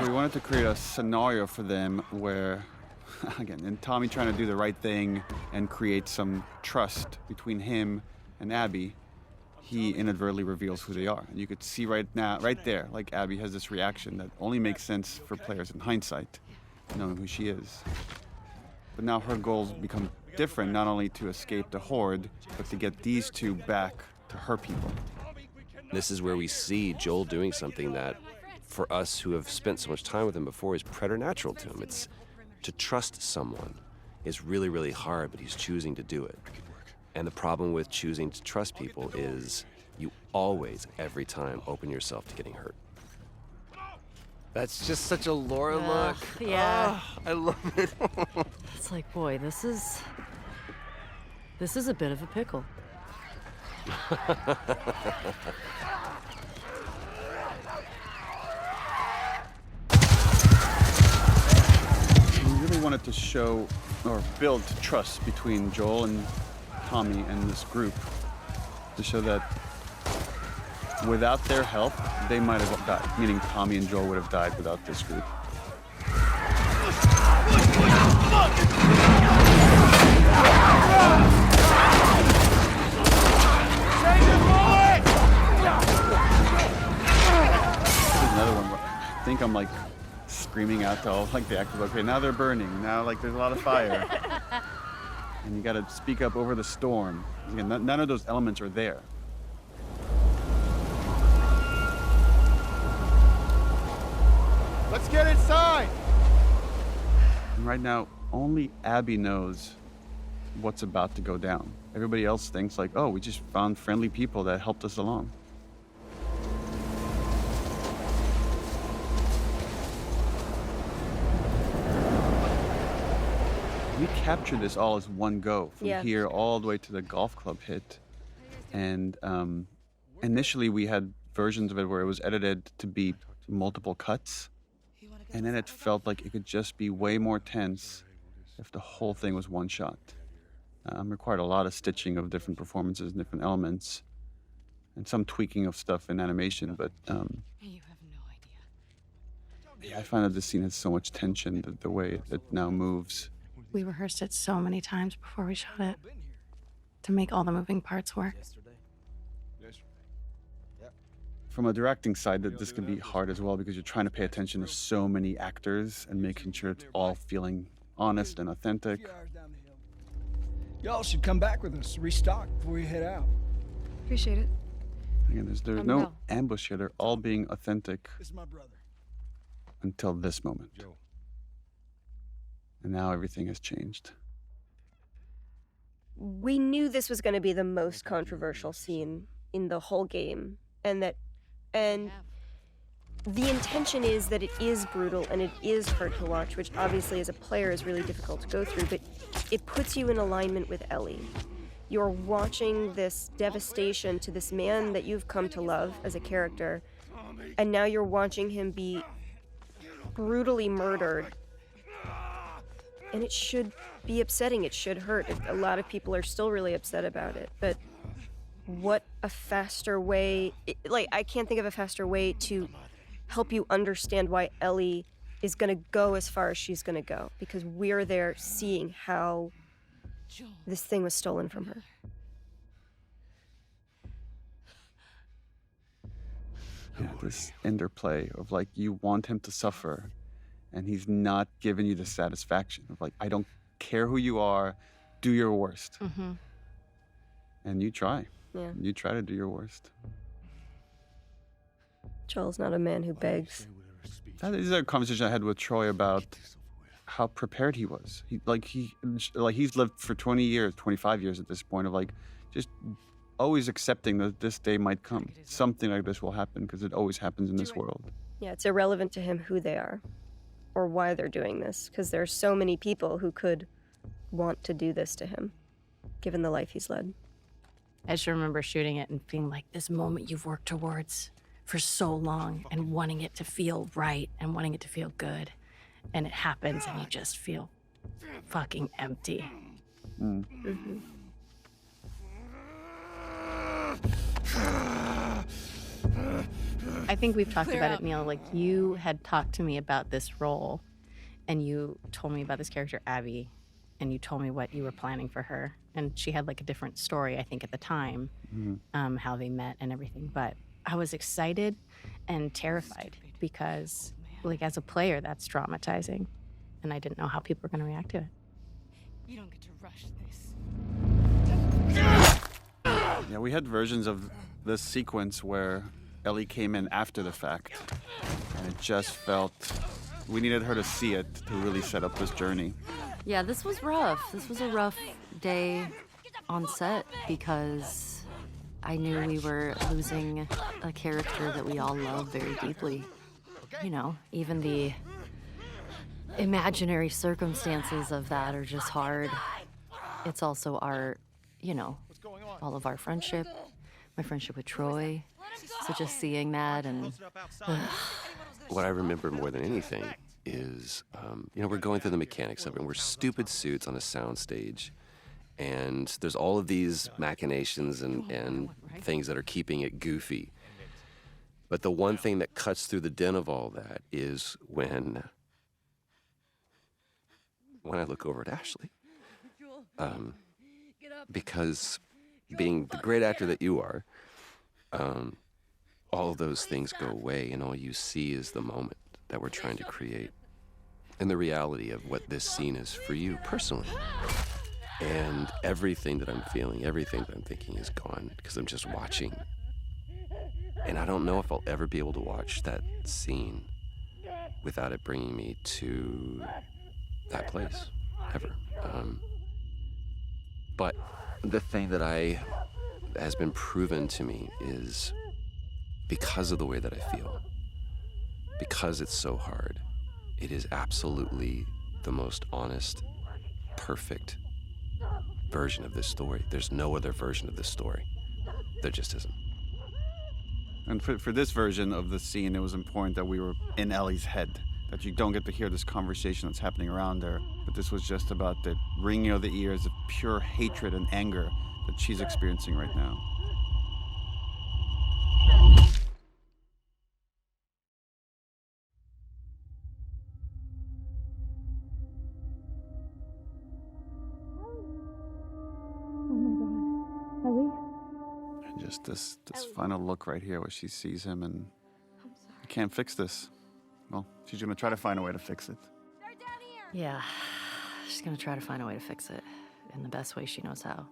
we wanted to create a scenario for them where, again, and Tommy trying to do the right thing and create some trust between him and Abby, he inadvertently reveals who they are. And you could see right there, like Abby has this reaction that only makes sense for players in hindsight, knowing who she is. But now her goals become different, not only to escape the Horde, but to get these two back to her people. This is where we see Joel doing something that, for us who have spent so much time with him before, is preternatural to him. It's to trust someone is really, really hard, but he's choosing to do it. And the problem with choosing to trust people is you always, every time, open yourself to getting hurt. That's just such a Laura look. Yeah. Oh, I love it. It's like, boy, this is a bit of a pickle. We really wanted to show or build trust between Joel and Tommy and this group to show that without their help, they might have died, meaning Tommy and Joel would have died without this group. Another one where I think I'm like screaming out to all like the actors, okay, now they're burning, now like there's a lot of fire. And you gotta speak up over the storm. Again, none of those elements are there. Let's get inside! And right now, only Abby knows what's about to go down. Everybody else thinks like, oh, we just found friendly people that helped us along. We captured this all as one go, from here all the way to the golf club hit. And initially we had versions of it where it was edited to be multiple cuts. And then it felt like it could just be way more tense if the whole thing was one shot. Required a lot of stitching of different performances and different elements, and some tweaking of stuff in animation, but You have no idea. yeah, I find that this scene has so much tension, the way it now moves. We rehearsed it so many times before we shot it to make all the moving parts work. From a directing side, that this can be hard as well because you're trying to pay attention to so many actors and making sure it's all feeling honest and authentic. Y'all should come back with us, restock before you head out. Appreciate it. Again, there's no ambush here. They're all being authentic This is my brother. until this moment. And now everything has changed. We knew this was going to be the most controversial scene in the whole game, and the intention is that it is brutal and it is hard to watch, which obviously as a player is really difficult to go through, but it puts you in alignment with Ellie. You're watching this devastation to this man that you've come to love as a character, and now you're watching him be brutally murdered. And it should be upsetting, it should hurt. A lot of people are still really upset about it, but what a faster way, I can't think of a faster way to help you understand why Ellie is gonna go as far as she's gonna go, because we're there seeing how this thing was stolen from her. Yeah, this interplay of like, you want him to suffer, and he's not giving you the satisfaction of like, I don't care who you are, do your worst. Mm-hmm. And you try. Yeah. You try to do your worst. Joel's not a man who begs. That is a conversation I had with Troy about how prepared he was. He's lived for 20 years, 25 years at this point, of like, just always accepting that this day might come. Something like this will happen, because it always happens in this world. Yeah, it's irrelevant to him who they are or why they're doing this, because there are so many people who could want to do this to him, given the life he's led. I just remember shooting it and being like, this moment you've worked towards for so long, and wanting it to feel right and wanting it to feel good. And it happens and you just feel fucking empty. Mm. Mm-hmm. I think we've talked about it, Neil. Like, you had talked to me about this role, and you told me about this character, Abby, and you told me what you were planning for her. And she had like a different story, I think, at the time, how they met and everything. But I was excited and terrified because, like, as a player, that's traumatizing. And I didn't know how people were going to react to it. You don't get to rush this. Yeah, we had versions of this sequence where Ellie came in after the fact, and it just felt we needed her to see it to really set up this journey. Yeah, this was rough. This was a rough day on set because I knew we were losing a character that we all love very deeply. You know, even the imaginary circumstances of that are just hard. It's also our, you know, all of our friendship, my friendship with Troy. So just seeing that and... What I remember more than anything is, you know, we're going through the mechanics of it, and we're stupid suits on a soundstage, and there's all of these machinations and things that are keeping it goofy. But the one thing that cuts through the din of all that is when I look over at Ashley. Because being the great actor that you are, all of those things go away, and all you see is the moment that we're trying to create and the reality of what this scene is for you personally. And everything that I'm feeling, everything that I'm thinking is gone because I'm just watching. And I don't know if I'll ever be able to watch that scene without it bringing me to that place, ever. But the thing that has been proven to me is because of the way that I feel, because it's so hard, it is absolutely the most honest, perfect version of this story. There's no other version of this story. There just isn't. And for this version of the scene, it was important that we were in Ellie's head, that you don't get to hear this conversation that's happening around her. But this was just about the ringing of the ears of pure hatred and anger that she's experiencing right now. And just this final look right here where she sees him and I can't fix this. Well, she's gonna try to find a way to fix it. Yeah, she's gonna try to find a way to fix it in the best way she knows how.